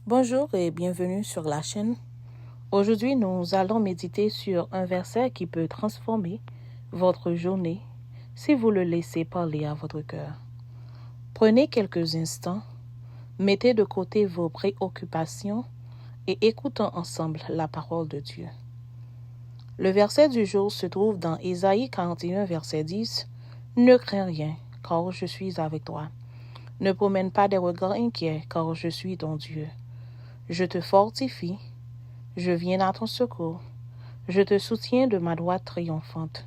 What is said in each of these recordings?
Bonjour et bienvenue sur la chaîne. Aujourd'hui, nous allons méditer sur un verset qui peut transformer votre journée si vous le laissez parler à votre cœur. Prenez quelques instants, mettez de côté vos préoccupations et écoutons ensemble la parole de Dieu. Le verset du jour se trouve dans Ésaïe 41, verset 10. « Ne crains rien, car je suis avec toi. Ne promène pas des regards inquiets, car je suis ton Dieu. Je te fortifie, je viens à ton secours, je te soutiens de ma droite triomphante. »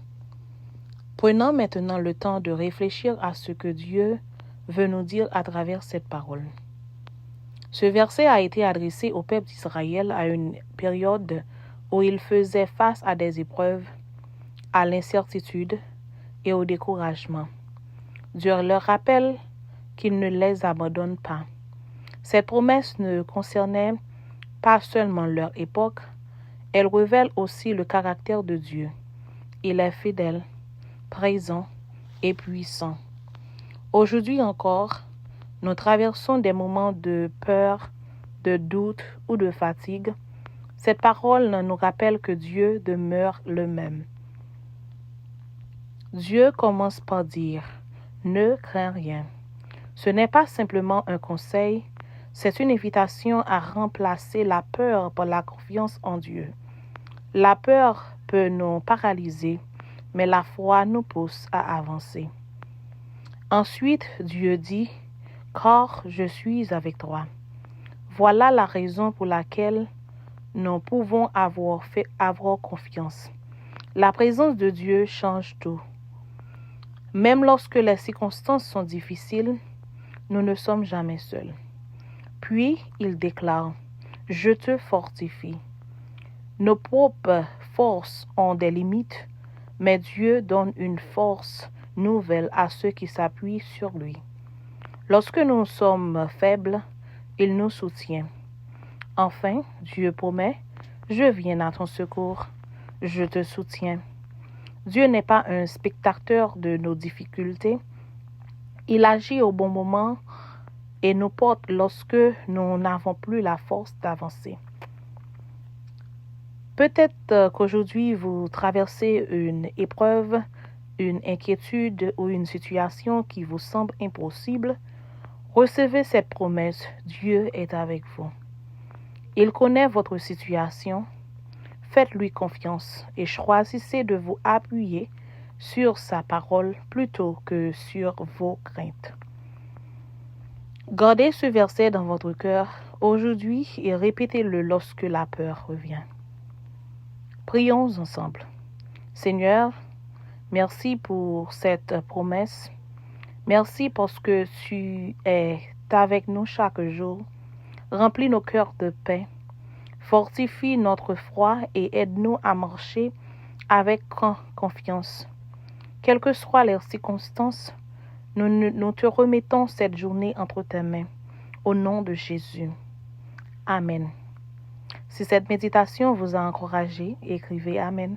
Prenons maintenant le temps de réfléchir à ce que Dieu veut nous dire à travers cette parole. Ce verset a été adressé au peuple d'Israël à une période où il faisait face à des épreuves, à l'incertitude et au découragement. Dieu leur rappelle qu'il ne les abandonne pas. Cette promesse ne concernait pas seulement leur époque, elle révèle aussi le caractère de Dieu. Il est fidèle, présent et puissant. Aujourd'hui encore, nous traversons des moments de peur, de doute ou de fatigue. Cette parole nous rappelle que Dieu demeure le même. Dieu commence par dire « Ne crains rien ». Ce n'est pas simplement un conseil, c'est une invitation à remplacer la peur par la confiance en Dieu. La peur peut nous paralyser, mais la foi nous pousse à avancer. Ensuite, Dieu dit « Car je suis avec toi ». Voilà la raison pour laquelle nous pouvons avoir confiance. La présence de Dieu change tout. Même lorsque les circonstances sont difficiles, nous ne sommes jamais seuls. Puis, il déclare « Je te fortifie ». Nos propres forces ont des limites, mais Dieu donne une force nouvelle à ceux qui s'appuient sur lui. Lorsque nous sommes faibles, il nous soutient. Enfin, Dieu promet « Je viens à ton secours, je te soutiens ». Dieu n'est pas un spectateur de nos difficultés. Il agit au bon moment et nous porte lorsque nous n'avons plus la force d'avancer. Peut-être qu'aujourd'hui vous traversez une épreuve, une inquiétude ou une situation qui vous semble impossible. Recevez cette promesse, Dieu est avec vous. Il connaît votre situation. Faites-lui confiance et choisissez de vous appuyer sur sa parole plutôt que sur vos craintes. Gardez ce verset dans votre cœur aujourd'hui et répétez-le lorsque la peur revient. Prions ensemble. Seigneur, merci pour cette promesse. Merci parce que tu es avec nous chaque jour. Remplis nos cœurs de paix. Fortifie notre foi et aide-nous à marcher avec confiance. Quelles que soient les circonstances, nous te remettons cette journée entre tes mains. Au nom de Jésus. Amen. Si cette méditation vous a encouragé, écrivez Amen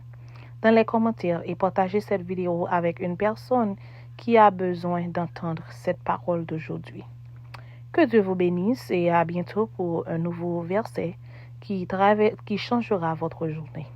dans les commentaires et partagez cette vidéo avec une personne qui a besoin d'entendre cette parole d'aujourd'hui. Que Dieu vous bénisse et à bientôt pour un nouveau verset qui changera votre journée.